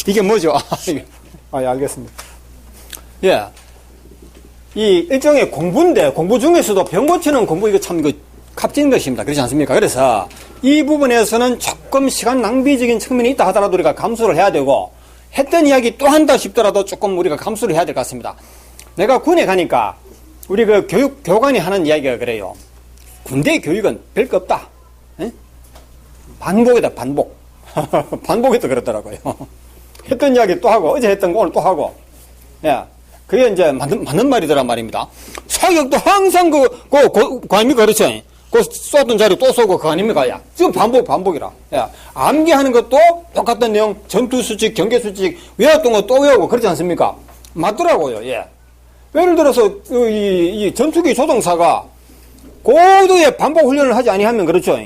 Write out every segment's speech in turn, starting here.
이게 뭐죠? 예, 알겠습니다. 예. 이 일종의 공부인데, 공부 중에서도 병 고치는 공부, 이거 참, 값진 것입니다. 그렇지 않습니까? 그래서 이 부분에서는 조금 시간 낭비적인 측면이 있다 하더라도 우리가 감수를 해야 되고, 했던 이야기 또 한다 싶더라도 조금 우리가 감수를 해야 될 것 같습니다. 내가 군에 가니까, 우리 그 교관이 하는 이야기가 그래요. 군대 교육은 별거 없다. 에? 반복이다, 반복. 반복이다 그렇더라고요. 했던 이야기 또 하고, 어제 했던 거 오늘 또 하고. 예. 그게 이제 맞는 말이더란 말입니다. 사격도 항상 그거 아닙니까? 그렇죠? 그 쏘던 자리 또 쏘고 그거 아닙니까? 야. 지금 반복이라. 야. 암기하는 것도 똑같은 내용, 전투수칙, 경계수칙, 외웠던 거 또 외우고 그렇지 않습니까? 맞더라고요, 예. 예를 들어서, 이 전투기 조종사가 고도의 반복 훈련을 하지 아니하면 그렇죠?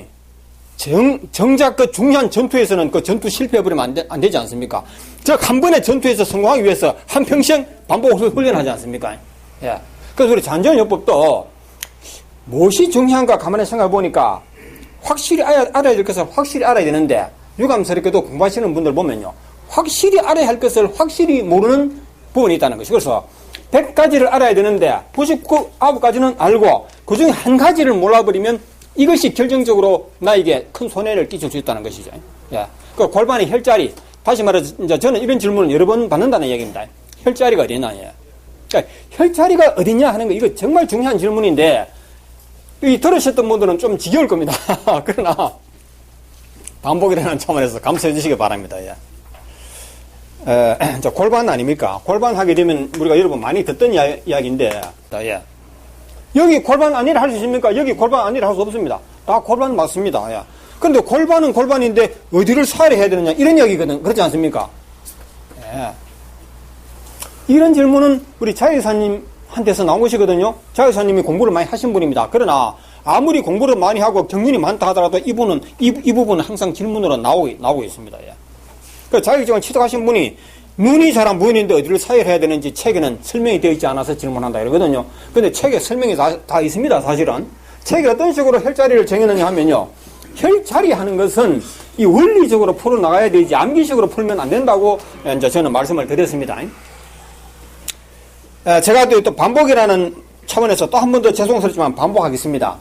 정작 그 중요한 전투에서는 그 전투 실패해버리면 안 되지 않습니까? 즉, 한 번의 전투에서 성공하기 위해서 한평생 반복 훈련하지 않습니까? 예. 그래서 우리 잔전요법도 무엇이 중요한가 가만히 생각해 보니까 확실히 알아야 될 것을 확실히 알아야 되는데, 유감스럽게도 공부하시는 분들 보면요. 확실히 알아야 할 것을 확실히 모르는 부분이 있다는 것이. 그래서 100가지를 알아야 되는데 99가지는 알고 그 중에 한 가지를 몰라버리면 이것이 결정적으로 나에게 큰 손해를 끼칠 수 있다는 것이죠. 예. 그 골반의 혈자리, 다시 말해서 이제 저는 이런 질문을 여러 번 받는다는 얘기입니다. 혈자리가 어디냐? 예. 그러니까 혈자리가 어디냐 하는 거, 이거 정말 중요한 질문인데, 이 들으셨던 분들은 좀 지겨울 겁니다. 그러나 반복이라는 차원에서 감수해 주시기 바랍니다. 예. 골반 아닙니까? 골반 하게 되면 우리가 여러분 많이 듣던 이야기인데, 예. 여기 골반 아니라 할 수 있습니까? 여기 골반 아니라 할 수 없습니다. 다 골반 맞습니다. 예. 그런데 골반은 골반인데 어디를 사례해야 되느냐, 이런 이야기거든. 그렇지 않습니까? 예. 이런 질문은 우리 자유사님한테서 나온 것이거든요. 자유사님이 공부를 많이 하신 분입니다. 그러나 아무리 공부를 많이 하고 경륜이 많다 하더라도 이분은 이 부분은 항상 질문으로 나오고 있습니다. 예. 그 자격증을 취득하신 분이 눈이 잘안 보이는데 어디를 사혈해야 되는지 책에는 설명이 되어 있지 않아서 질문한다 이러거든요. 근데 책에 설명이 다 있습니다, 사실은. 책에 어떤 식으로 혈자리를 정해놓냐 하면요. 혈자리 하는 것은 이 원리적으로 풀어나가야 되지 암기식으로 풀면 안 된다고 이제 저는 말씀을 드렸습니다. 제가 또 반복이라는 차원에서 또 한 번 더 죄송스럽지만 반복하겠습니다.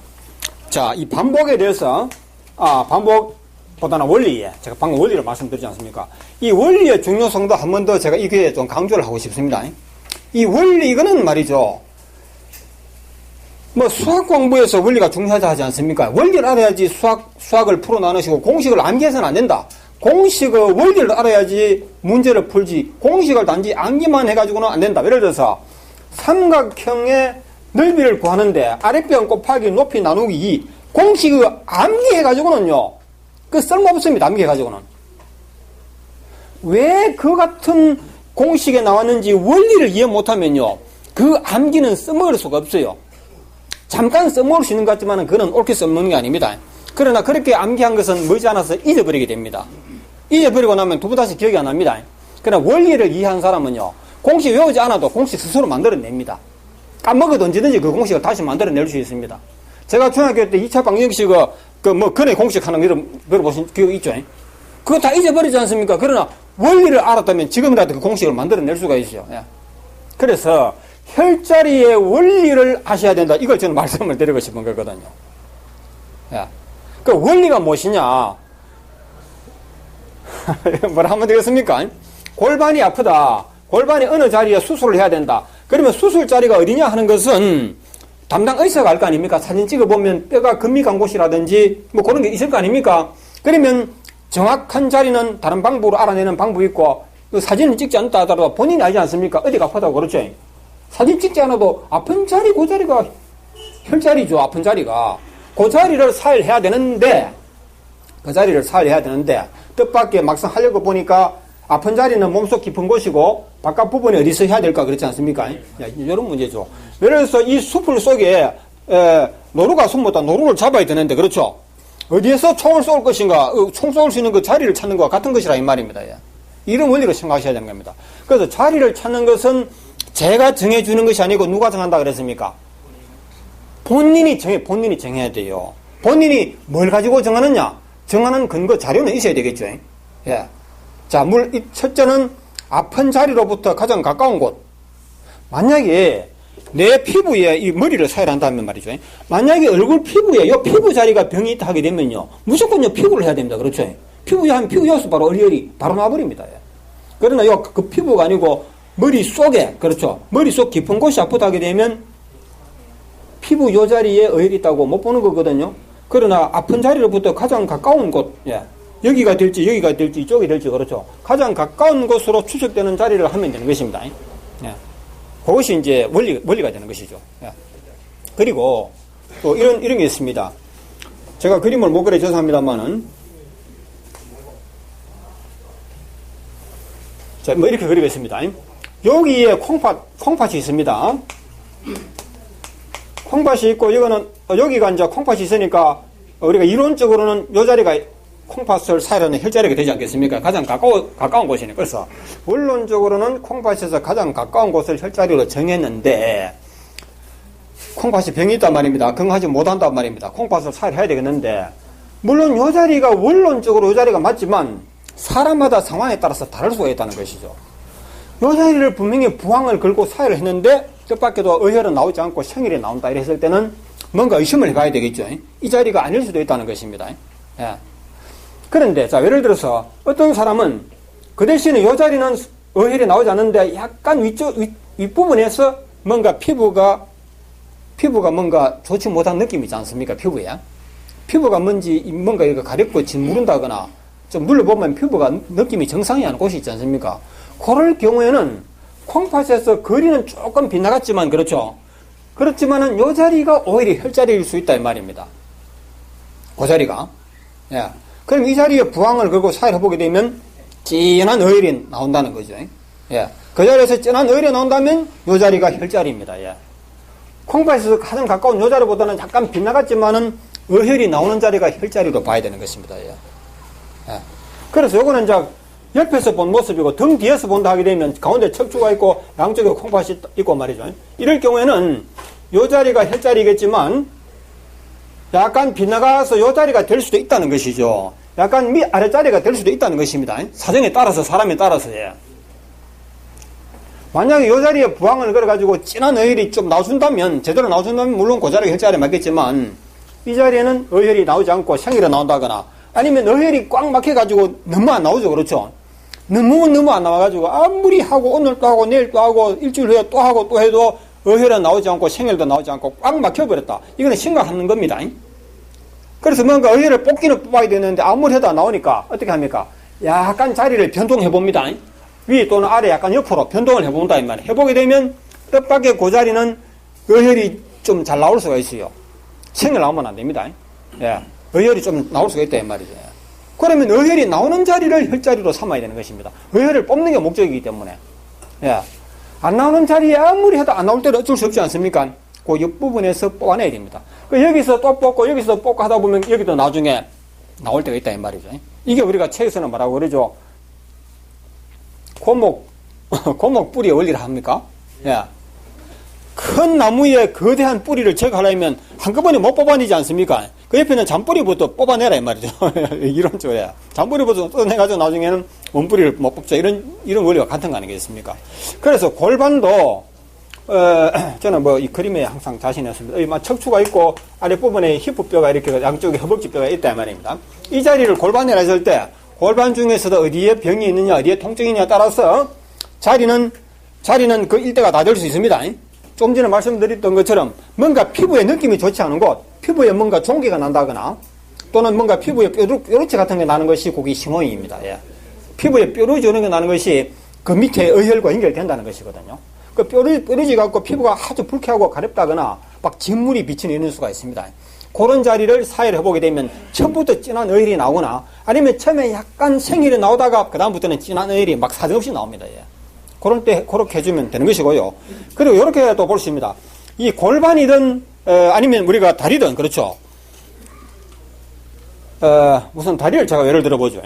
자, 이 반복에 대해서, 반복보다는 원리에, 제가 방금 원리를 말씀드리지 않습니까? 이 원리의 중요성도 한 번 더 제가 이 기회에 좀 강조를 하고 싶습니다. 이 원리, 이거는 말이죠. 뭐 수학 공부에서 원리가 중요하다 하지 않습니까? 원리를 알아야지 수학을 풀어 나누시고 공식을 암기해서는 안 된다. 공식의 원리를 알아야지 문제를 풀지, 공식을 단지 암기만 해가지고는 안 된다. 예를 들어서 삼각형의 넓이를 구하는데 아랫변 곱하기 높이 나누기 2, 공식을 암기해가지고는요, 그 쓸모없습니다. 암기해가지고는. 왜 그 같은 공식에 나왔는지 원리를 이해 못하면요, 그 암기는 써먹을 수가 없어요. 잠깐 써먹을 수 있는 것 같지만 그건 옳게 써먹는 게 아닙니다. 그러나 그렇게 암기한 것은 머지않아서 잊어버리게 됩니다. 잊어버리고 나면 두 번 다시 기억이 안 납니다. 그러나 원리를 이해한 사람은요, 공식 외우지 않아도 공식 스스로 만들어냅니다. 까먹어도 언제든지 그 공식을 다시 만들어낼 수 있습니다. 제가 중학교 때 2차 방정식 근해 공식 하는 거 들어보신 기억 있죠? 그거 다 잊어버리지 않습니까? 그러나 원리를 알았다면 지금이라도 그 공식을 만들어낼 수가 있어요. 예. 그래서 혈자리의 원리를 아셔야 된다. 이걸 저는 말씀을 드리고 싶은 거거든요. 예. 그 원리가 무엇이냐? 뭐라 하면 되겠습니까? 골반이 아프다. 골반이 어느 자리에 수술을 해야 된다. 그러면 수술 자리가 어디냐 하는 것은 담당 의사가 알 거 아닙니까? 사진 찍어보면 뼈가 금이 간 곳이라든지 뭐 그런 게 있을 거 아닙니까? 그러면 정확한 자리는 다른 방법으로 알아내는 방법이 있고, 그 사진을 찍지 않다 하더라도 본인이 알지 않습니까? 어디가 아프다고. 그렇죠? 사진 찍지 않아도 아픈 자리, 그 자리가 혈자리죠. 아픈 자리가. 그 자리를 사혈해야 되는데, 뜻밖의 막상 하려고 보니까 아픈 자리는 몸속 깊은 곳이고 바깥 부분이 어디서 해야 될까 그렇지 않습니까? 이런 문제죠. 예를 들어서 이 숲을 속에 노루가 숨었다. 노루를 잡아야 되는데, 그렇죠? 어디에서 총을 쏠 것인가, 총 쏠 수 있는 그 자리를 찾는 것과 같은 것이라 이 말입니다. 이런 원리로 생각하셔야 되는 겁니다. 그래서 자리를 찾는 것은 제가 정해주는 것이 아니고 누가 정한다 그랬습니까? 본인이 정해야 돼요. 본인이 뭘 가지고 정하느냐? 정하는 근거 자료는 있어야 되겠죠. 예. 자, 첫째는 아픈 자리로부터 가장 가까운 곳. 만약에 내 피부에 이 머리를 사혈한다면 말이죠. 만약에 얼굴 피부에 이 피부 자리가 병이 있다 하게 되면요, 무조건요 피부를 해야 됩니다. 그렇죠? 피부에 하면 피부여서 바로 얼혈이 바로 나버립니다. 그러나 그 피부가 아니고 머리 속에, 그렇죠? 머리 속 깊은 곳이 아프다 하게 되면 피부 요 자리에 얼혈이 있다고 못 보는 거거든요. 그러나 아픈 자리로부터 가장 가까운 곳, 여기가 될지 이쪽이 될지, 그렇죠? 가장 가까운 곳으로 추측되는 자리를 하면 되는 것입니다. 그것이 이제 원리가 되는 것이죠. 그리고 또 이런 게 있습니다. 제가 그림을 못 그려 죄송합니다만은, 자, 뭐 이렇게 그리겠습니다. 여기에 콩팥이 있습니다. 콩팥이 있고, 여기가 이제 콩팥이 있으니까, 우리가 이론적으로는 요 자리가 콩팥을 사이하는 혈자리가 되지 않겠습니까? 가장 가까운 곳이네. 그래서, 원론적으로는 콩팥에서 가장 가까운 곳을 혈자리로 정했는데, 콩팥이 병이 있단 말입니다. 건강하지 못한단 말입니다. 콩팥을 사이해야 되겠는데, 물론 요 자리가 원론적으로 요 자리가 맞지만, 사람마다 상황에 따라서 다를 수가 있다는 것이죠. 요 자리를 분명히 부항을 걸고 사이를 했는데, 뜻밖에도 의혈은 나오지 않고 생일이 나온다 이랬을 때는 뭔가 의심을 해봐야 되겠죠. 이 자리가 아닐 수도 있다는 것입니다. 그런데 자, 예를 들어서 어떤 사람은 그 대신에 이 자리는 의혈이 나오지 않는데 약간 윗부분에서 뭔가 피부가 뭔가 좋지 못한 느낌이 있지 않습니까? 피부가 뭔가 이거 가렵고 짓무른다거나 좀 눌러보면 피부가 느낌이 정상이 아닌 곳이 있지 않습니까? 그럴 경우에는 콩팥에서 거리는 조금 빗나갔지만, 그렇죠? 그렇지만은 요 자리가 오히려 혈자리일 수 있다 이 말입니다. 그 자리가. 그럼 이 자리에 부항을 걸고 사이를 해보게 되면 진한 의혈이 나온다는 거죠. 그 자리에서 진한 의혈이 나온다면 요 자리가 혈자리입니다. 콩팥에서 가장 가까운 요 자리보다는 약간 빗나갔지만은 의혈이 나오는 자리가 혈자리로 봐야 되는 것입니다. 그래서 요거는 이제 옆에서 본 모습이고 등 뒤에서 본다 하게 되면 가운데 척추가 있고 양쪽에 콩팥이 있고 말이죠. 이럴 경우에는 요 자리가 혈자리겠지만 약간 빗나가서 요 자리가 될 수도 있다는 것이죠. 약간 아랫자리가 될 수도 있다는 것입니다. 사정에 따라서, 사람에 따라서. 만약에 요 자리에 부항을 걸어가지고 진한 의혈이 좀 나와준다면, 제대로 나와준다면 물론 그 자리가 혈자리 맞겠지만 이 자리에는 의혈이 나오지 않고 생혈이 나온다거나 아니면 의혈이 꽉 막혀가지고 너무 안 나오죠. 그렇죠? 너무 안 나와가지고 아무리 하고 오늘 또 하고 내일 또 하고 일주일 후에 또 하고 또 해도 의혈은 나오지 않고 생혈도 나오지 않고 꽉 막혀버렸다. 이거는 심각한 겁니다. 그래서 뭔가 의혈을 뽑기는 뽑아야 되는데 아무리 해도 안 나오니까 어떻게 합니까? 약간 자리를 변동해 봅니다. 위 또는 아래 약간 옆으로 변동을 해본다 이 말이에요. 해보게 되면 뜻밖의 그 자리는 의혈이 좀 잘 나올 수가 있어요. 생혈 나오면 안 됩니다. 의혈이 좀 나올 수가 있다 이 말이죠. 그러면 의혈이 나오는 자리를 혈자리로 삼아야 되는 것입니다. 의혈을 뽑는 게 목적이기 때문에. 안 나오는 자리에 아무리 해도 안 나올 때는 어쩔 수 없지 않습니까? 그 옆부분에서 뽑아내야 됩니다. 여기서 또 뽑고 여기서 뽑고 하다 보면 여기도 나중에 나올 때가 있다 이 말이죠. 이게 우리가 책에서는 뭐라고 그러죠? 고목 뿌리의 원리를 합니까? 큰 나무에 거대한 뿌리를 제거하려면 한꺼번에 못 뽑아내지 않습니까? 그 옆에는 잔뿌리부터 뽑아내라 이 말이죠. 이론적으로. 잔뿌리부터 뜯어내가지고 나중에는 원뿌리를 못 뽑자. 이런 원리가 같은 거 아니겠습니까? 그래서 골반도, 저는 뭐 이 그림에 항상 자신했습니다. 여기 막 척추가 있고 아랫부분에 히프뼈가 이렇게 양쪽에 허벅지뼈가 있다 이 말입니다. 이 자리를 골반이라 했을 때 골반 중에서도 어디에 병이 있느냐, 어디에 통증이 있느냐에 따라서 자리는 그 일대가 다 될 수 있습니다. 좀 전에 말씀드렸던 것처럼 뭔가 피부에 느낌이 좋지 않은 곳, 피부에 뭔가 종기가 난다거나 또는 뭔가 피부에 뾰루지 같은 게 나는 것이 그게 신호입니다. 피부에 뾰루지 오는 게 나는 것이 그 밑에 의혈과 연결된다는 것이거든요. 그 뾰루지 갖고 피부가 아주 불쾌하고 가렵다거나 막 진물이 비치는 이런 수가 있습니다. 그런 자리를 사이를 해보게 되면 처음부터 진한 의혈이 나오거나 아니면 처음에 약간 생혈이 나오다가 그 다음부터는 진한 의혈이 막 사정없이 나옵니다. 그럴 때 그렇게 해주면 되는 것이고요. 그리고 이렇게 또 볼 수 있습니다. 이 골반이든 아니면 우리가 다리든 그렇죠. 우선 다리를 제가 예를 들어보죠.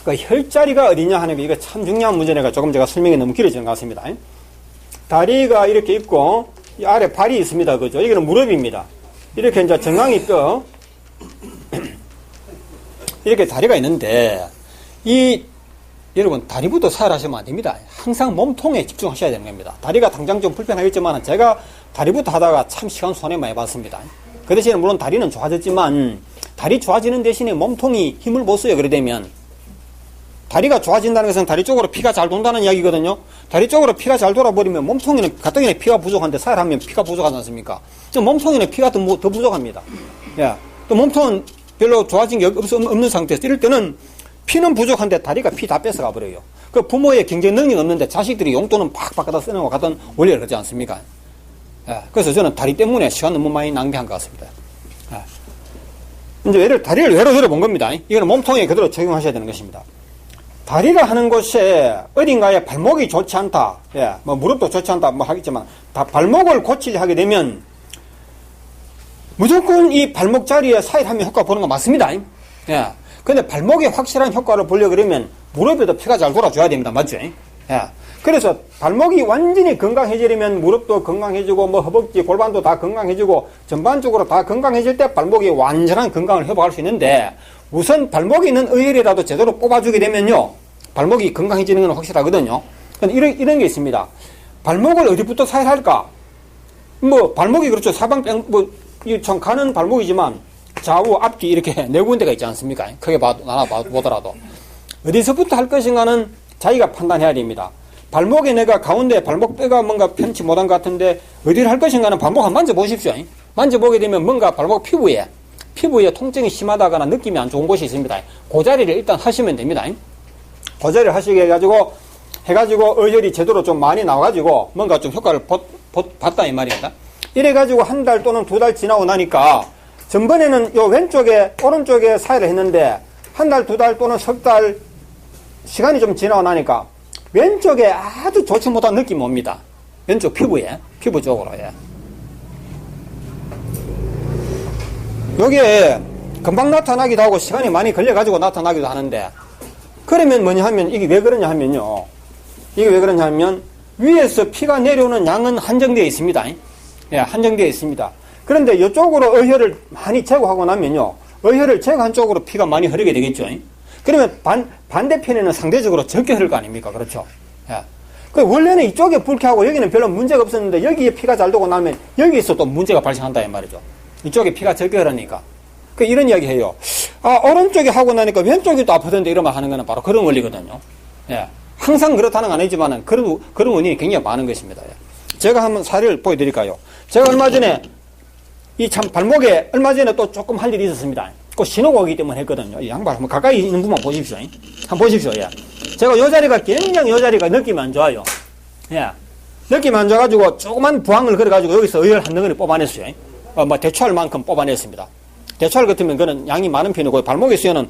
그 혈자리가 어디냐 하는 게 이거 참 중요한 문제니까 조금 제가 설명이 너무 길어지는 것 같습니다. 다리가 이렇게 있고 이 아래 발이 있습니다. 그죠? 여기는 무릎입니다. 이렇게 이제 정강이 뼈 이렇게 다리가 있는데 이 여러분, 다리부터 사혈하시면 안 됩니다. 항상 몸통에 집중하셔야 되는 겁니다. 다리가 당장 좀 불편하겠지만, 제가 다리부터 하다가 참 시간 손해 많이 봤습니다. 그 대신에 물론 다리는 좋아졌지만, 다리 좋아지는 대신에 몸통이 힘을 못 써요. 그래 되면. 다리가 좋아진다는 것은 다리 쪽으로 피가 잘 돈다는 이야기거든요. 다리 쪽으로 피가 잘 돌아버리면 몸통에는 가뜩이나 피가 부족한데 사혈하면 피가 부족하지 않습니까? 몸통에는 피가 더 부족합니다. 예. 또 몸통은 별로 좋아진 게 없는 상태에서 이럴 때는 피는 부족한데 다리가 피 다 뺏어가 버려요. 그 부모의 경제 능력이 없는데 자식들이 용돈은 팍팍 갖다 쓰는 것 같은 원리를 그러지 않습니까? 예. 그래서 저는 다리 때문에 시간 너무 많이 낭비한 것 같습니다. 예. 이제 다리를 외로 들어본 겁니다. 이거는 몸통에 그대로 적용하셔야 되는 것입니다. 다리를 하는 곳에 어딘가에 발목이 좋지 않다. 예, 뭐 무릎도 좋지 않다. 뭐 하겠지만 발목을 고치려 하게 되면 무조건 이 발목 자리에 사혈하면 효과 보는 거 맞습니다. 예. 근데 발목에 확실한 효과를 보려고 그러면 무릎에도 피가 잘 돌아줘야 됩니다. 맞죠? 예. 그래서 발목이 완전히 건강해지려면 무릎도 건강해지고 뭐 허벅지, 골반도 다 건강해지고 전반적으로 다 건강해질 때 발목이 완전한 건강을 회복할 수 있는데 우선 발목에 있는 의혈이라도 제대로 뽑아주게 되면요, 발목이 건강해지는 건 확실하거든요. 근데 이런 게 있습니다. 발목을 어디부터 사혈할까? 뭐, 발목이 그렇죠. 사방뺑, 참 가는 발목이지만 좌우, 앞뒤 이렇게 네 군데가 있지 않습니까? 크게 보더라도. 어디서부터 할 것인가는 자기가 판단해야 됩니다. 발목에 내가 가운데 발목뼈가 뭔가 편치 못한 것 같은데 어디를 할 것인가는 발목 한번 만져보십시오. 만져보게 되면 뭔가 발목 피부에 통증이 심하다거나 느낌이 안 좋은 곳이 있습니다. 그 자리를 일단 하시면 됩니다. 그 자리를 하시게 해가지고 의혈이 제대로 좀 많이 나와가지고 뭔가 좀 효과를 봤다 이 말입니다. 이래가지고 한 달 또는 두 달 지나고 나니까 전번에는 요 오른쪽에 사혈을 했는데 한 달, 두 달 또는 석 달 시간이 좀 지나고 나니까 왼쪽에 아주 좋지 못한 느낌이 옵니다. 왼쪽 피부 쪽으로. 예. 요게 금방 나타나기도 하고 시간이 많이 걸려가지고 나타나기도 하는데, 그러면 뭐냐 하면 이게 왜 그러냐 하면요, 위에서 피가 내려오는 양은 한정되어 있습니다. 예, 한정되어 있습니다. 그런데 이쪽으로 의혈을 많이 제거하고 나면요, 의혈을 제거한 쪽으로 피가 많이 흐르게 되겠죠. 그러면 반대편에는 상대적으로 적게 흐를 거 아닙니까? 그렇죠. 예. 원래는 이쪽에 불쾌하고 여기는 별로 문제가 없었는데 여기에 피가 잘 도고 나면 여기에서 또 문제가 발생한다 이 말이죠. 이쪽에 피가 적게 흐르니까. 이런 이야기 해요. 오른쪽에 하고 나니까 왼쪽이 또 아프던데 이런 말 하는 거는 바로 그런 원리거든요. 예. 항상 그렇다는 건 아니지만은 그런 원인이 굉장히 많은 것입니다. 예. 제가 한번 사례를 보여드릴까요? 제가 얼마 전에 발목에 얼마 전에 또 조금 할 일이 있었습니다. 그 신호가 오기 때문에 했거든요. 이 양발 한번 가까이 있는 분만 보십시오. 한번 보십시오. 예. 제가 요 자리가 굉장히 느낌이 안 좋아요. 예. 느낌이 안 좋아가지고 조그만 부항을 걸어가지고 여기서 의혈 한 덩어리 뽑아냈어요. 대추할 만큼 뽑아냈습니다. 대추할 같으면 그는 양이 많은 편이고 발목에 쓰여는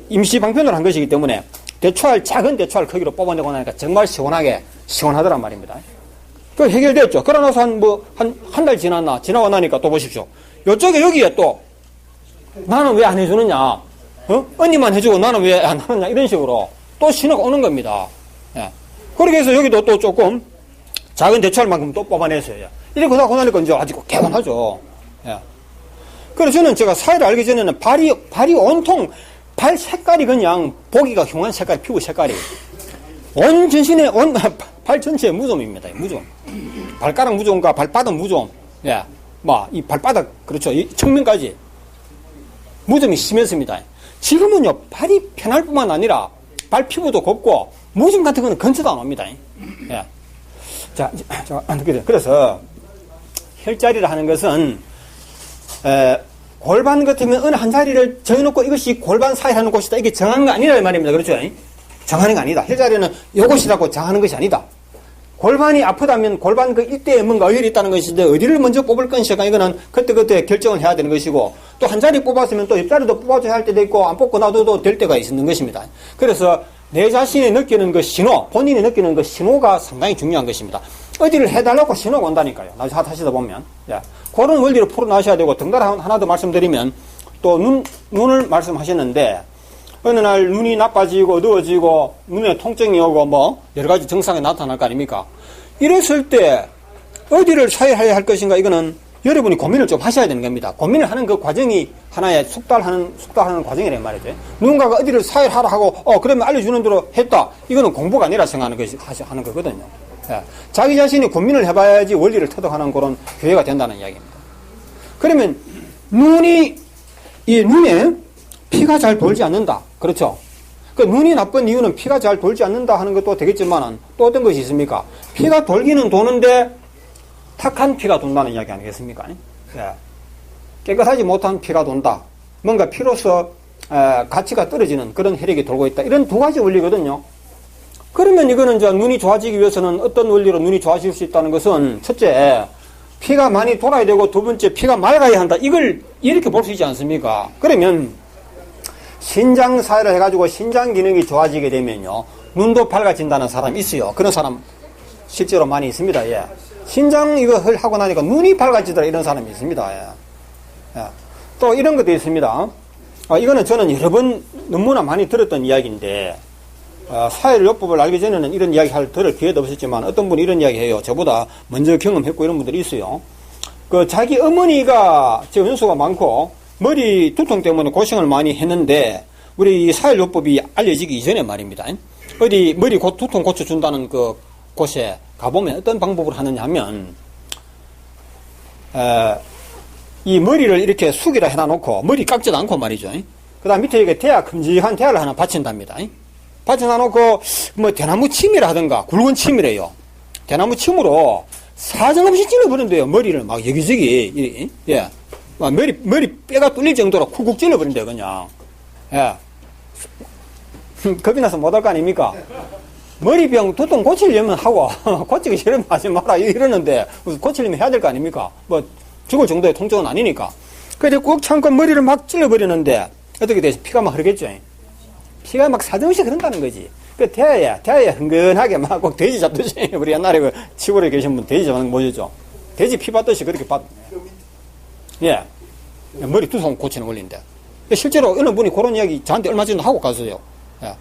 임시 방편으로 한 것이기 때문에 작은 대추할 크기로 뽑아내고 나니까 정말 시원하더란 말입니다. 그 해결됐죠. 그러나서 한 달 지나고 나니까 또 보십시오. 요쪽에 여기에 또 나는 왜 안 해주느냐? 언니만 해주고 나는 왜 안 하느냐? 이런 식으로 또 신호가 오는 겁니다. 예. 그렇게 해서 여기도 또 조금 작은 대추할만큼 또 뽑아냈어요. 이렇게 하고 나니까 이제 아직 개운하죠. 예. 그래서 저는 제가 사회를 알기 전에는 발이 온통 발 색깔이 그냥 보기가 흉한 색깔, 피부 색깔이 온 전신에 발 전체에 무좀입니다. 무좀. 발가락 무좀과 발바닥 무좀. 예. 이 발바닥, 그렇죠. 이 측면까지 무좀이 심했습니다. 지금은요, 발이 편할 뿐만 아니라 발 피부도 곱고 무좀 같은 거는 근처도 안 옵니다. 예. 자, 그래서 혈자리를 하는 것은 골반 같으면 어느 한 자리를 정해놓고 이것이 골반 사이하는 곳이다. 이게 정하는 거 아니라 이 말입니다. 그렇죠? 정하는 거 아니다. 혈자리는 이곳이라고 정하는 것이 아니다. 골반이 아프다면 골반 그 일대에 뭔가 의혈이 있다는 것인데 어디를 먼저 뽑을 것인가 이거는 그때 결정을 해야 되는 것이고 또 한 자리 뽑았으면 또 옆자리도 뽑아줘야 할 때도 있고 안 뽑고 놔둬도 될 때가 있는 것입니다. 그래서 내 자신이 느끼는 그 신호, 본인이 느끼는 그 신호가 상당히 중요한 것입니다. 어디를 해달라고 신호가 온다니까요. 나중에 하시다 보면. 예. 그런 원리를 풀어나셔야 되고, 덩달아 하나 더 말씀드리면, 또 눈을 말씀하셨는데, 어느 날 눈이 나빠지고, 어두워지고, 눈에 통증이 오고, 여러 가지 증상이 나타날 거 아닙니까? 이랬을 때, 어디를 사혈해야 할 것인가, 이거는 여러분이 고민을 좀 하셔야 되는 겁니다. 고민을 하는 그 과정이 하나의 숙달하는 과정이란 말이죠. 누군가가 어디를 사회하라 하고, 그러면 알려주는 대로 했다. 이거는 공부가 아니라 생각하는 것이, 하는 거거든요. 예. 자기 자신이 고민을 해봐야지 원리를 터득하는 그런 교회가 된다는 이야기입니다. 그러면, 이 눈에 피가 잘 돌지 않는다. 그렇죠? 그 눈이 나쁜 이유는 피가 잘 돌지 않는다 하는 것도 되겠지만, 또 어떤 것이 있습니까? 피가 돌기는 도는데, 탁한 피가 돈다는 이야기 아니겠습니까? 예. 깨끗하지 못한 피가 돈다. 뭔가 피로서 가치가 떨어지는 그런 혈액이 돌고 있다. 이런 두 가지 원리거든요. 그러면 이거는 이제 눈이 좋아지기 위해서는 어떤 원리로 눈이 좋아질 수 있다는 것은 첫째, 피가 많이 돌아야 되고 두 번째, 피가 맑아야 한다. 이걸 이렇게 볼 수 있지 않습니까? 그러면 신장 사회를 해가지고 신장 기능이 좋아지게 되면요, 눈도 밝아진다는 사람이 있어요. 그런 사람 실제로 많이 있습니다. 예. 신장 이걸 하고 나니까 눈이 밝아지더라 이런 사람이 있습니다. 예. 예. 또 이런 것도 있습니다. 이거는 저는 여러 번 너무나 많이 들었던 이야기인데, 사회요법을 알기 전에는 이런 이야기 들을 기회도 없었지만 어떤 분이 이런 이야기 해요. 저보다 먼저 경험했고 이런 분들이 있어요. 자기 어머니가 제 연수가 많고 머리 두통 때문에 고생을 많이 했는데, 우리 이 사회요법이 알려지기 이전에 말입니다. 어디 머리 두통 고쳐준다는 그 곳에 가보면 어떤 방법을 하느냐 하면, 이 머리를 이렇게 숙이라 해놔놓고, 머리 깎지도 않고 말이죠. 그 다음 밑에 이렇게 큼직한 대야를 하나 받친답니다. 받쳐놔놓고, 대나무 침이라 하든가, 굵은 침이래요. 대나무 침으로 사정없이 찔러버린대요. 머리를 막 여기저기, 예. 머리 뼈가 뚫릴 정도로 쿡쿡 찔러버린대요, 그냥. 예. 겁이 나서 못할 거 아닙니까? 머리병 두통 고치려면 하고, 고치기 싫으면 하지 마라, 이러는데, 고치려면 해야 될 거 아닙니까? 죽을 정도의 통증은 아니니까. 그래서 꾹 참고 머리를 막 찔러버리는데, 어떻게 돼서 피가 막 흐르겠죠? 피가 막 사정없이 흐른다는 거지. 대야에 흥건하게 막 꼭 돼지 잡듯이, 우리 옛날에 그 시골에 계신 분 돼지 잡는 거 뭐였죠? 돼지 피 받듯이 그렇게 예. 머리 두통 고치는 원리인데. 실제로 어느 분이 그런 이야기 저한테 얼마 전에 하고 갔어요. 예.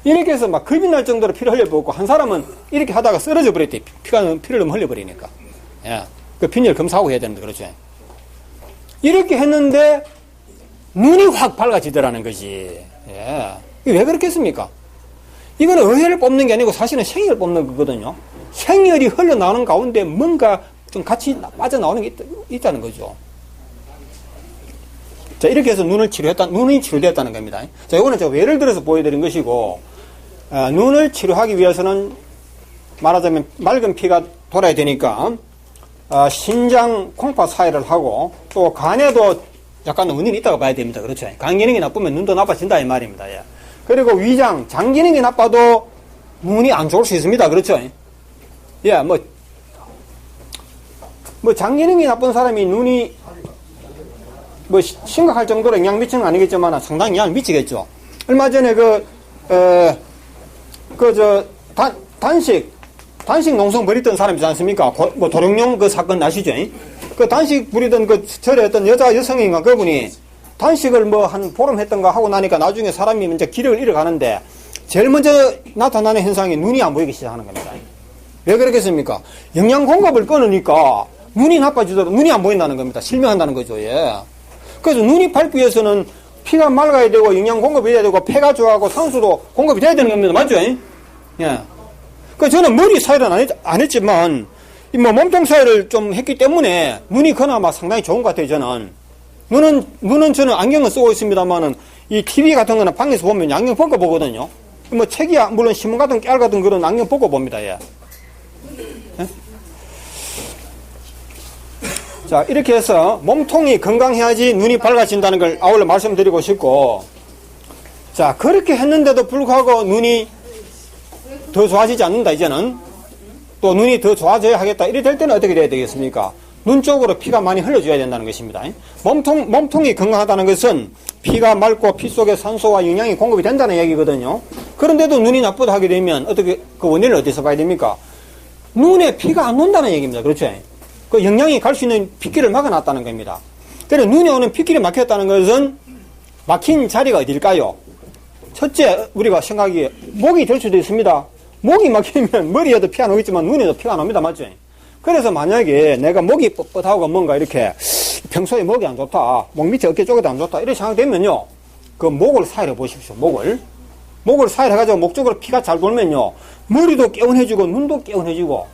이렇게 해서 막 겁이 날 정도로 피를 흘려버렸고, 한 사람은 이렇게 하다가 쓰러져 버렸대. 피를 너무 흘려버리니까. 예. 빈혈 검사하고 해야 되는데, 그렇죠. 이렇게 했는데, 눈이 확 밝아지더라는 거지. 예. 이게 왜 그렇겠습니까? 이거는 의혈을 뽑는 게 아니고 사실은 생혈을 뽑는 거거든요. 생혈이 흘러나오는 가운데 뭔가 좀 같이 빠져나오는 게 있다는 거죠. 자, 이렇게 해서 눈이 치료됐다는 겁니다. 자, 이거는 제가 예를 들어서 보여드린 것이고, 눈을 치료하기 위해서는 말하자면 맑은 피가 돌아야 되니까, 신장 콩팥 사회를 하고, 또 간에도 약간 원인이 있다고 봐야 됩니다. 그렇죠. 간 기능이 나쁘면 눈도 나빠진다, 이 말입니다. 예. 그리고 위장, 장 기능이 나빠도 눈이 안 좋을 수 있습니다. 그렇죠. 예, 장 기능이 나쁜 사람이 눈이 심각할 정도로 영향 미치는 건 아니겠지만 상당히 영향을 미치겠죠. 얼마 전에 단식 농성 벌이던 사람 있지 않습니까? 도룡뇽 그 사건 아시죠? 그 단식 부리던 절에 어떤 여성인가 그분이 단식을 한 보름 했던가 하고 나니까 나중에 사람이 이제 기력을 잃어가는데 제일 먼저 나타나는 현상이 눈이 안 보이기 시작하는 겁니다. 왜 그렇겠습니까? 영양 공급을 끊으니까 눈이 나빠지도록 눈이 안 보인다는 겁니다. 실명한다는 거죠. 예. 그래서 눈이 밝기 위해서는 피가 맑아야 되고 영양 공급이 돼야 되고 폐가 좋아하고 산소도 공급이 돼야 되는 겁니다. 맞죠? 예. 그 저는 머리 사회를 안 했지만 몸통 사회를 좀 했기 때문에 눈이 그나마 상당히 좋은 것 같아요. 저는 눈은 저는 안경을 쓰고 있습니다만은 이 TV 같은 거는 방에서 보면 안경 벗고 보거든요. 책이야 물론 신문 같은 깨알 같은 그런 안경 벗고 봅니다. 예. 예? 자, 이렇게 해서 몸통이 건강해야지 눈이 밝아진다는 걸 아울러 말씀드리고 싶고, 자, 그렇게 했는데도 불구하고 눈이 더 좋아지지 않는다, 이제는. 또 눈이 더 좋아져야 하겠다. 이래 될 때는 어떻게 돼야 되겠습니까? 눈 쪽으로 피가 많이 흘러줘야 된다는 것입니다. 몸통이 건강하다는 것은 피가 맑고 피 속에 산소와 영양이 공급이 된다는 얘기거든요. 그런데도 눈이 나쁘다 하게 되면 어떻게, 그 원인을 어디서 봐야 됩니까? 눈에 피가 안 논다는 얘기입니다. 그렇죠? 그 영양이 갈 수 있는 핏길을 막아놨다는 겁니다. 그래서 눈에 오는 핏길이 막혔다는 것은 막힌 자리가 어딜까요? 첫째, 우리가 생각이 목이 될 수도 있습니다. 목이 막히면 머리에도 피가 나오겠지만 눈에도 피가 안 옵니다. 맞죠? 그래서 만약에 내가 목이 뻣뻣하고 뭔가 이렇게 평소에 목이 안 좋다, 목 밑에 어깨 쪽에도 안 좋다, 이렇게 생각되면요, 그 목을 사혈해 보십시오, 목을 사혈해가지고 목 쪽으로 피가 잘 돌면요, 머리도 개운해지고, 눈도 개운해지고,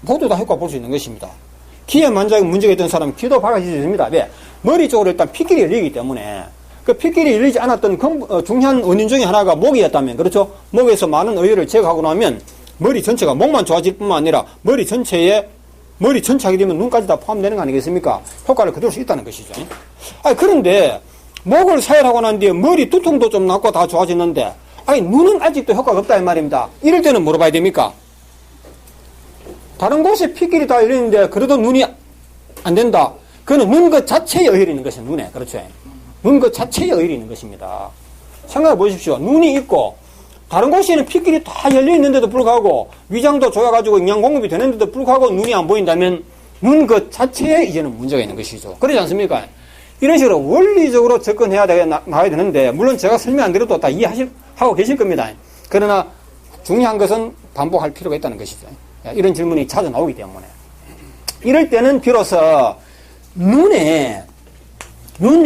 모두 다 효과 볼 수 있는 것입니다. 귀에 만약에 문제가 있던 사람은 귀도 밝아질 수 있습니다. 왜? 머리 쪽으로 일단 피길이 열리기 때문에, 그 피길이 열리지 않았던 중요한 원인 중에 하나가 목이었다면, 그렇죠? 목에서 많은 의혈을 제거하고 나면, 머리 전체가, 목만 좋아질 뿐만 아니라, 머리 전체에, 머리 전체 하게 되면 눈까지 다 포함되는 거 아니겠습니까? 효과를 거둘 수 있다는 것이죠. 그런데, 목을 사혈하고 난 뒤에 머리 두통도 좀 낫고 다 좋아지는데, 눈은 아직도 효과가 없다, 이 말입니다. 이럴 때는 뭐로 봐야 됩니까? 다른 곳에 피길이 다 열리는데, 그래도 눈이 안 된다. 그거는 눈 그 자체에 의혈이 있는 것이 눈에, 그렇죠? 눈 그 자체에 의혈이 있는 것입니다. 생각해 보십시오. 눈이 있고, 다른 곳에는 피길이 다 열려있는데도 불구하고, 위장도 좋아가지고 영양 공급이 되는데도 불구하고 눈이 안 보인다면, 눈 그 자체에 이제는 문제가 있는 것이죠. 그러지 않습니까? 이런 식으로 원리적으로 접근해야 나와야 되는데, 물론 제가 설명 안 드려도 다 이해하고 계실 겁니다. 그러나 중요한 것은 반복할 필요가 있다는 것이죠. 이런 질문이 자주 나오기 때문에. 이럴 때는 비로소 눈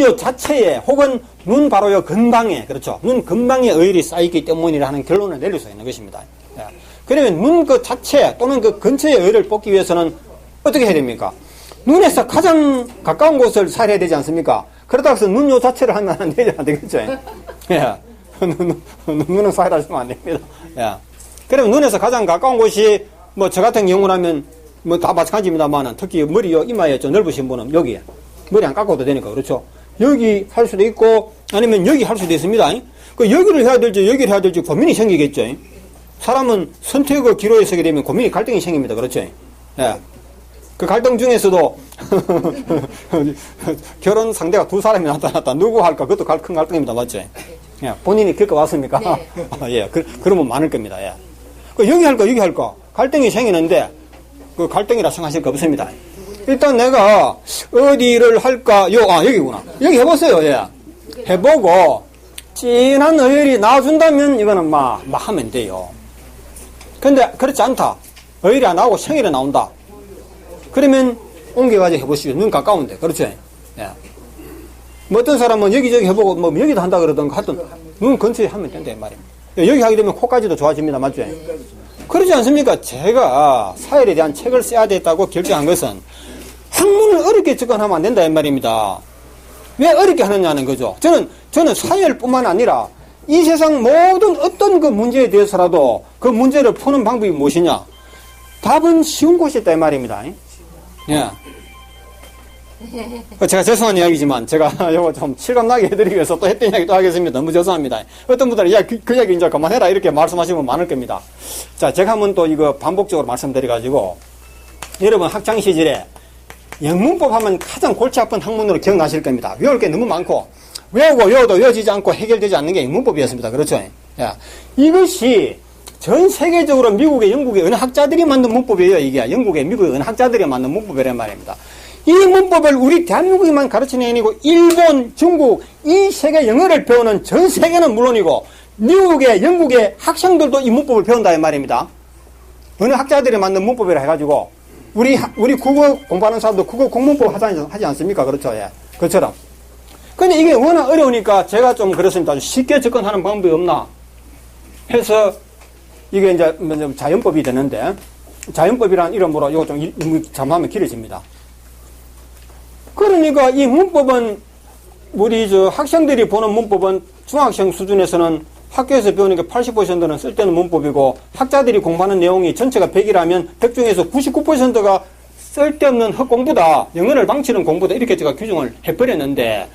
요 자체에 혹은 눈 바로 요 근방에, 그렇죠. 눈 근방에 의혈이 쌓이기 때문이라는 결론을 내릴 수 있는 것입니다. 그러면 눈 그 자체 또는 그 근처에 의혈을 뽑기 위해서는 어떻게 해야 됩니까? 눈에서 가장 가까운 곳을 사혈해야 되지 않습니까? 그러다가 해서 눈 요 자체를 하면 안 되겠죠. 예. 눈은 사혈하시면 안 됩니다. 예. 그러면 눈에서 가장 가까운 곳이 뭐 저 같은 경우라면 뭐 다 마찬가지입니다만은 특히 머리 이마에 좀 넓으신 분은 여기에 머리 안 깎아도 되니까 그렇죠. 여기 할 수도 있고 아니면 여기 할 수도 있습니다. 그 여기를 해야 될지 여기를 해야 될지 고민이 생기겠죠. 사람은 선택의 기로에 서게 되면 고민이 갈등이 생깁니다. 그렇죠. 예. 그 갈등 중에서도 결혼 상대가 두 사람이 나타났다. 누구 할까? 그것도 큰 갈등입니다. 맞죠? 예. 본인이 겪어왔습니까? 네. 예. 그러면 많을 겁니다. 예. 그 여기 할까? 여기 할까? 갈등이 생기는데 그 갈등이라 생각하실 거 없습니다. 일단 내가 어디를 할까? 여기구나. 여기 해보세요. 예. 해보고 진한 의혈이 나와준다면 이거는 막 하면 돼요. 근데 그렇지 않다. 의혈이 안 나오고 생혈이 나온다. 그러면 옮겨가지고 해보시죠. 눈 가까운데. 그렇죠? 예. 뭐 어떤 사람은 여기저기 해보고 뭐 여기도 한다 그러던가 하여튼 눈 근처에 하면 된다 이 말입니다. 여기 하게 되면 코까지도 좋아집니다. 맞죠? 그러지 않습니까? 제가 사혈에 대한 책을 써야 됐다고 결정한 것은 학문을 어렵게 접근하면 안 된다 이 말입니다. 왜 어렵게 하느냐는 거죠. 저는 사혈뿐만 아니라 이 세상 모든 어떤 그 문제에 대해서라도 그 문제를 푸는 방법이 무엇이냐? 답은 쉬운 곳이 있다 이 말입니다. 예. 제가 죄송한 이야기지만 제가 이거 좀 실감나게 해드리기 위해서 또 했던 이야기 또 하겠습니다. 너무 죄송합니다. 어떤 분들은 야, 그 이야기 이제 그만해라 이렇게 말씀하시면 많을 겁니다. 자, 제가 한번 또 이거 반복적으로 말씀드려가지고 여러분 학창 시절에 영문법 하면 가장 골치 아픈 학문으로 기억나실 겁니다. 외울 게 너무 많고 외워도 외워지지 않고 해결되지 않는 게 영문법이었습니다. 그렇죠? 야, 이것이 전 세계적으로 미국의 영국의 언어학자들이 만든 문법이에요. 이게 영국의 미국의 언어학자들이 만든 문법이란 말입니다. 이 문법을 우리 대한민국에만 가르치는 게 아니고 일본, 중국, 이 세계 영어를 배우는 전 세계는 물론이고 미국의 영국의 학생들도 이 문법을 배운다 이 말입니다. 언어학자들이 만든 문법이라 해가지고 우리 국어 공부하는 사람도 국어 공문법 하지 않습니까? 그렇죠? 예. 그처럼. 근데 이게 워낙 어려우니까 제가 좀 그렇습니다. 쉽게 접근하는 방법이 없나 해서 이게 이제 자연법이 되는데 자연법이라는 이름으로 이거 좀 잘못하면 길어집니다. 그러니까 이 문법은 우리 학생들이 보는 문법은 중학생 수준에서는 학교에서 배우는 게 80%는 쓸데없는 문법이고 학자들이 공부하는 내용이 전체가 100이라면 100 중에서 99%가 쓸데없는 헛공부다. 영어를 망치는 공부다. 이렇게 제가 규정을 해버렸는데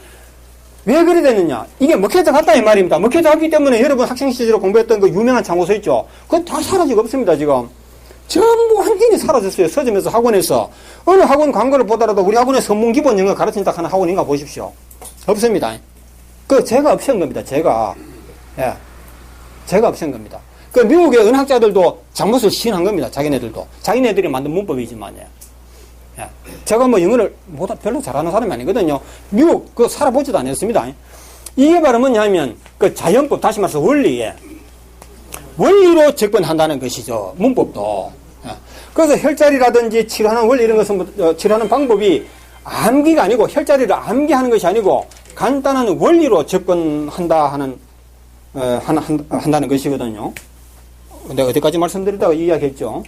왜 그래 됐느냐? 이게 먹혀져 갔다 이 말입니다. 먹혀져 갔기 때문에 여러분 학생 시절에 공부했던 그 유명한 참고서 있죠? 그거 다 사라지고 없습니다, 지금. 전부 완전히 사라졌어요. 서점에서 학원에서. 어느 학원 광고를 보더라도 우리 학원에 선문 기본 영어 가르친다 하는 학원인가 보십시오. 없습니다. 그 제가 없앤 겁니다. 제가. 예. 제가 없앤 겁니다. 그 미국의 은학자들도 잘못을 시인한 겁니다. 자기네들도. 자기네들이 만든 문법이지만요. 예. 제가 뭐 영어를 별로 잘하는 사람이 아니거든요. 미국 그거 살아보지도 않았습니다. 이게 바로 뭐냐면 그 자연법 다시 말해서 원리로 접근한다는 것이죠. 문법도. 그래서 혈자리라든지 치료하는 원리 이런 것은 치료하는 방법이 암기가 아니고 혈자리를 암기하는 것이 아니고 간단한 원리로 접근한다 한다는 것이거든요. 근데 어디까지 말씀드리다가 이야기했죠?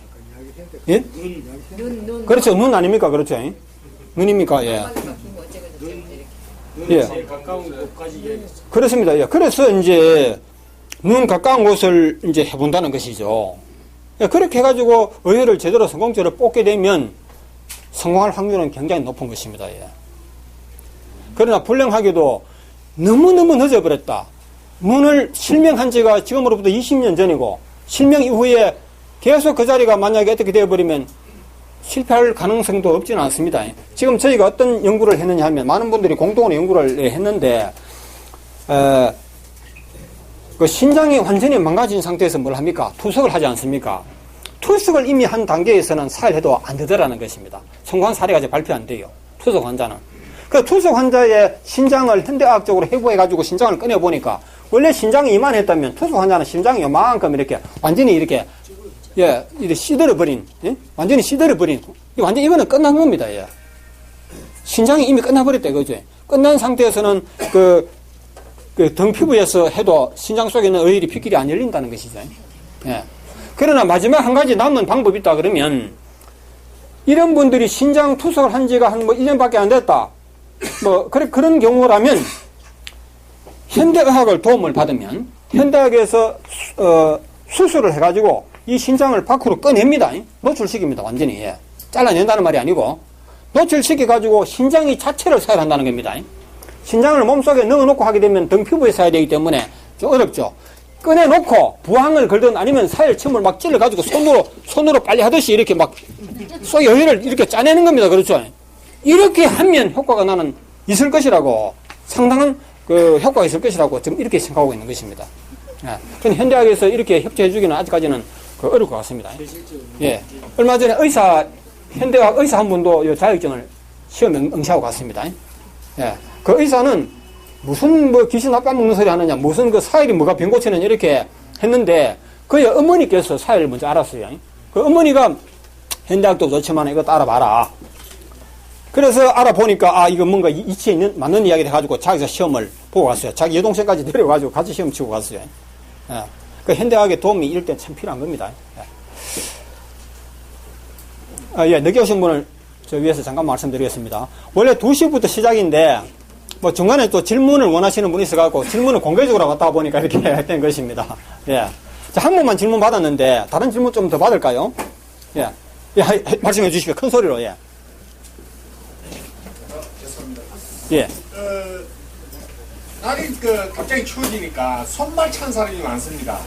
예? 눈. 그렇죠. 눈 아닙니까? 그렇죠. 눈입니까? 예. 예. 그렇습니다. 예. 그래서 이제 눈 가까운 곳을 이제 해본다는 것이죠. 예. 그렇게 해가지고 의회를 제대로 성공적으로 뽑게 되면 성공할 확률은 굉장히 높은 것입니다. 예. 그러나 불행하게도 너무너무 늦어버렸다. 눈을 실명한 지가 지금으로부터 20년 전이고 실명 이후에 계속 그 자리가 만약에 어떻게 되어버리면 실패할 가능성도 없지는 않습니다. 지금 저희가 어떤 연구를 했느냐 하면 많은 분들이 공동으로 연구를 했는데 그 신장이 완전히 망가진 상태에서 뭘 합니까? 투석을 하지 않습니까? 투석을 이미 한 단계에서는 사회해도 안 되더라는 것입니다. 성공한 사례가 이제 발표 안 돼요. 투석 환자는. 그 투석 환자의 신장을 현대의학적으로 해부해가지고 신장을 꺼내보니까 원래 신장이 이만했다면 투석 환자는 신장이 요만큼 이렇게 완전히 이렇게 이렇게 시들어버린, 예? 완전히 시들어버린, 완전히 이거는 끝난 겁니다, 예. 신장이 이미 끝나버렸다, 이거죠. 끝난 상태에서는 등 피부에서 해도 신장 속에 있는 의혈이 핏길이 안 열린다는 것이죠. 예. 그러나 마지막 한 가지 남은 방법이 있다 그러면, 이런 분들이 신장 투석을 한 지가 한 1년밖에 안 됐다. 그런 경우라면, 현대의학을 도움을 받으면, 현대의학에서, 수술을 해가지고, 이 신장을 밖으로 꺼냅니다. 노출시킵니다. 완전히. 예. 잘라낸다는 말이 아니고 노출시켜가지고 신장이 자체를 사용한다는 겁니다. 신장을 몸속에 넣어놓고 하게 되면 등 피부에 사야 되기 때문에 좀 어렵죠. 꺼내놓고 부항을 걸든 아니면 사혈침을 막 찔러가지고 손으로 빨리 하듯이 이렇게 막 속에 여유를 이렇게 짜내는 겁니다. 그렇죠. 이렇게 하면 효과가 있을 것이라고 상당한 효과가 있을 것이라고 지금 이렇게 생각하고 있는 것입니다. 예. 근데 현대학에서 이렇게 협조해주기는 아직까지는 어려울 것 같습니다. 예. 얼마 전에 현대학 의사 한 분도 자격증을 시험에 응시하고 갔습니다. 예. 그 의사는 무슨 귀신 아빠 먹는 소리 하느냐, 무슨 사혈이 뭐가 병 고치는 이렇게 했는데 그의 어머니께서 사혈을 먼저 알았어요. 그 어머니가 현대학도 좋지만 이것도 알아봐라. 그래서 알아보니까 이거 뭔가 이치에 맞는 이야기를 해가지고 자기가 시험을 보고 갔어요. 자기 여동생까지 데려가지고 같이 시험 치고 갔어요. 예. 그 현대학의 도움이 이럴 때 참 필요한 겁니다. 늦게 오신 분을 저 위에서 잠깐 말씀드리겠습니다. 원래 2시부터 시작인데, 중간에 또 질문을 원하시는 분이 있어갖고, 질문을 공개적으로 왔다 보니까 이렇게 된 것입니다. 예. 자, 한 번만 질문 받았는데, 다른 질문 좀 더 받을까요? 예. 말씀해 주십시오. 큰 소리로, 예. 죄송합니다. 예. 날이 갑자기 추워지니까 손발 찬 사람이 많습니다.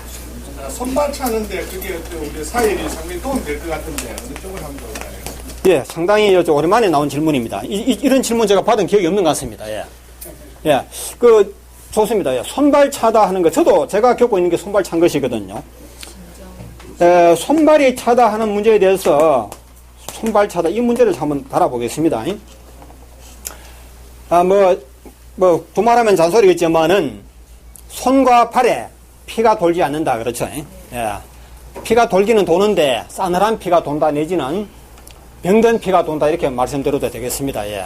손발 차는데 그게 우리 사회에 상당히 도움이 될 것 같은데 어느 쪽을 하면 좋을까요? 예, 상당히 오랜만에 나온 질문입니다. 이런 질문 제가 받은 기억이 없는 것 같습니다. 예. 예. 좋습니다. 예. 손발 차다 하는 거, 저도 제가 겪고 있는 게 손발 찬 것이거든요. 손발이 차다 하는 문제에 대해서 손발 차다, 이 문제를 한번 달아보겠습니다. 두말하면 잔소리겠지만은, 손과 발에 피가 돌지 않는다. 그렇죠. 예. 피가 돌기는 도는데, 싸늘한 피가 돈다 내지는 병든 피가 돈다. 이렇게 말씀드려도 되겠습니다. 예.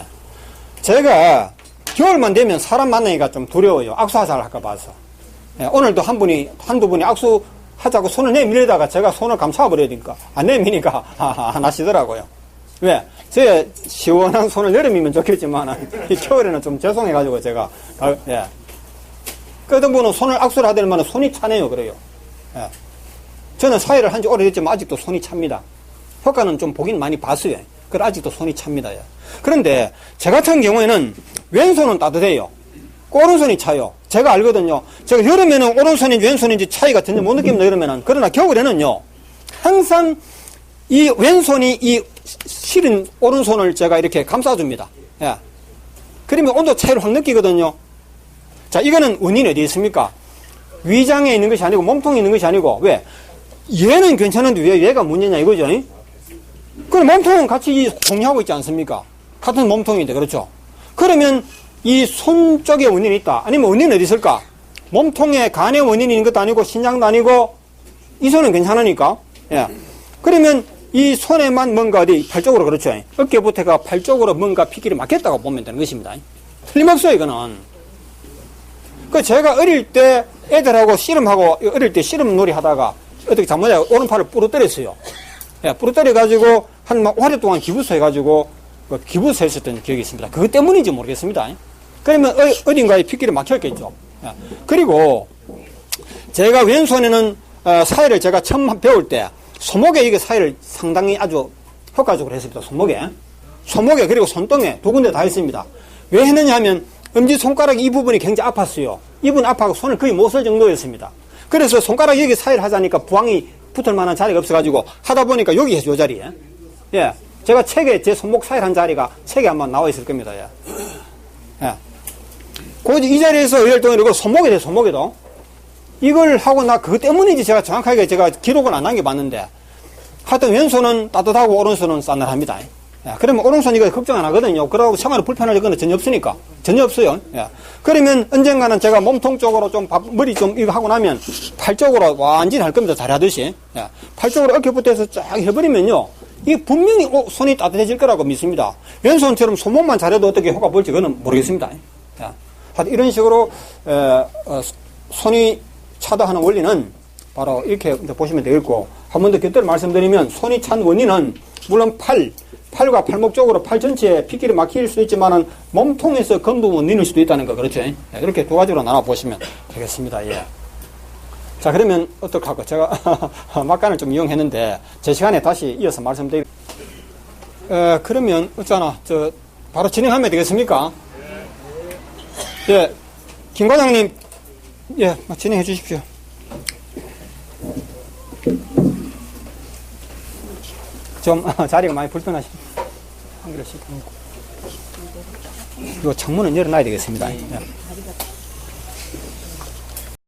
제가 겨울만 되면 사람 만나기가 좀 두려워요. 악수하자를 할까 봐서. 예. 오늘도 한두 분이 악수하자고 손을 내밀다가 제가 손을 감싸버려야 되니까, 안 내미니까, 안 하시더라고요. 왜? 제 시원한 손을 내려미면 좋겠지만, 이 겨울에는 좀 죄송해가지고 제가, 예. 그 어떤 분은 손을 악수를 하더니만 손이 차네요, 그래요. 예. 저는 사회를 한 지 오래됐지만 아직도 손이 찹니다. 효과는 좀 보긴 많이 봤어요. 그래, 아직도 손이 찹니다. 예. 그런데, 제 같은 경우에는 왼손은 따뜻해요. 오른손이 차요. 제가 알거든요. 제가 여름에는 오른손인지 왼손인지 차이가 전혀 못 느낍니다, 여름에는. 그러나 겨울에는요, 항상 이 왼손이 이 시린 오른손을 제가 이렇게 감싸줍니다. 예. 그러면 온도 차이를 확 느끼거든요. 자, 이거는 원인이 어디에 있습니까? 위장에 있는 것이 아니고 몸통에 있는 것이 아니고, 왜? 얘는 괜찮은데 왜 얘가 문제냐 이거죠. 그럼 몸통은 같이 공유하고 있지 않습니까? 같은 몸통인데, 그렇죠? 그러면 이 손 쪽에 원인이 있다. 아니면 원인은 어디 있을까? 몸통에 간의 원인이 있는 것도 아니고 신장도 아니고 이 손은 괜찮으니까. 예. 그러면 이 손에만 뭔가 어디 팔 쪽으로 그렇죠. 어깨부터가 팔 쪽으로 뭔가 핏길이 막혔다고 보면 되는 것입니다. 틀림없어요, 이거는. 그 제가 어릴 때 애들하고 씨름하고 어릴 때 씨름 놀이 하다가 어떻게 잘못해 오른팔을 부러뜨렸어요. 예, 부러뜨려가지고 한 오래 동안 기부서 해가지고 기부서 했었던 기억이 있습니다. 그것 때문인지 모르겠습니다. 그러면 어딘가에 핏길이 막혔겠죠. 예. 그리고 제가 왼손에는 사회를 제가 처음 배울 때 손목에 이게 사회를 상당히 아주 효과적으로 했습니다. 손목에 그리고 손등에 두 군데 다 했습니다. 왜 했느냐 하면 엄지손가락 이 부분이 굉장히 아팠어요. 이분 아파서 손을 거의 못 쓸 정도였습니다. 그래서 손가락 여기 사이를 하자니까 부항이 붙을 만한 자리가 없어가지고 하다 보니까 여기 해서 이 자리에. 예. 제가 책에 제 손목 사이를 한 자리가 책에 아마 나와 있을 겁니다. 예. 예. 이 자리에서 의열동을 이거 손목에도. 이걸 하고 나 그것 때문인지 제가 정확하게 제가 기록은 안 남겨봤는데 하여튼 왼손은 따뜻하고 오른손은 싸늘합니다. 예, 그러면 오른손 이거 걱정 안 하거든요. 그러고 생활에 불편할 거는 전혀 없으니까. 전혀 없어요. 예. 그러면 언젠가는 제가 몸통 쪽으로 좀 머리 좀 이거 하고 나면 팔 쪽으로 완전히 할 겁니다. 잘하듯이. 예. 팔 쪽으로 어깨부터 해서 쫙 해버리면요. 이게 분명히 손이 따뜻해질 거라고 믿습니다. 왼손처럼 손목만 잘해도 어떻게 효과 볼지 그건 모르겠습니다. 예. 하여튼 이런 식으로 손이 차다 하는 원리는 바로 이렇게 보시면 되겠고 한 번 더 곁들여 말씀드리면 손이 찬 원인은 물론 팔과 팔목 쪽으로 팔 전체에 핏길이 막힐 수도 있지만은 몸통에서 건부분 니는 수도 있다는 거 그렇죠? 예, 이렇게 두 가지로 나눠 보시면 되겠습니다. 예. 자 그러면 어떡하고 제가 막간을 좀 이용했는데 제 시간에 다시 이어서 말씀드리겠습니다. 그러면 어쩌나 바로 진행하면 되겠습니까? 예, 김 과장님 예, 진행해 주십시오. 좀 자리가 많이 불편하시네. 한 그릇씩 먹고. 이거 창문은 열어놔야 되겠습니다. 예.